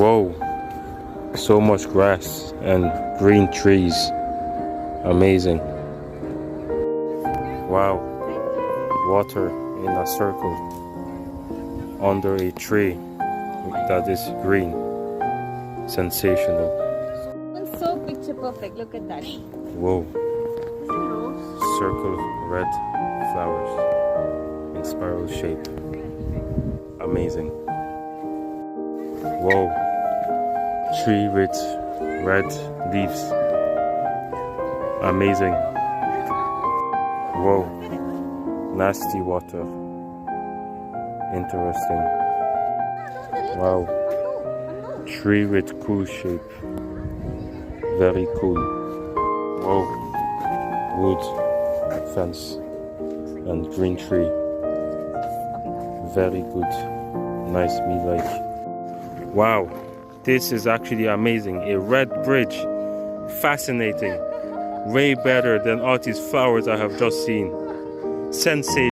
Whoa, so much grass and green trees. Amazing. Wow, water in a circle under a tree that is green. Sensational. It's so picture perfect. Look at that. Whoa, circle of red flowers in spiral shape. Amazing. Whoa, tree with red leaves. Amazing. Whoa, nasty water. Interesting. Wow, tree with cool shape. Very cool. Whoa, wood fence and green tree. Very good. Nice meat like. Wow, this is actually amazing. A red bridge. Fascinating. Way better than all these flowers I have just seen. Sensation.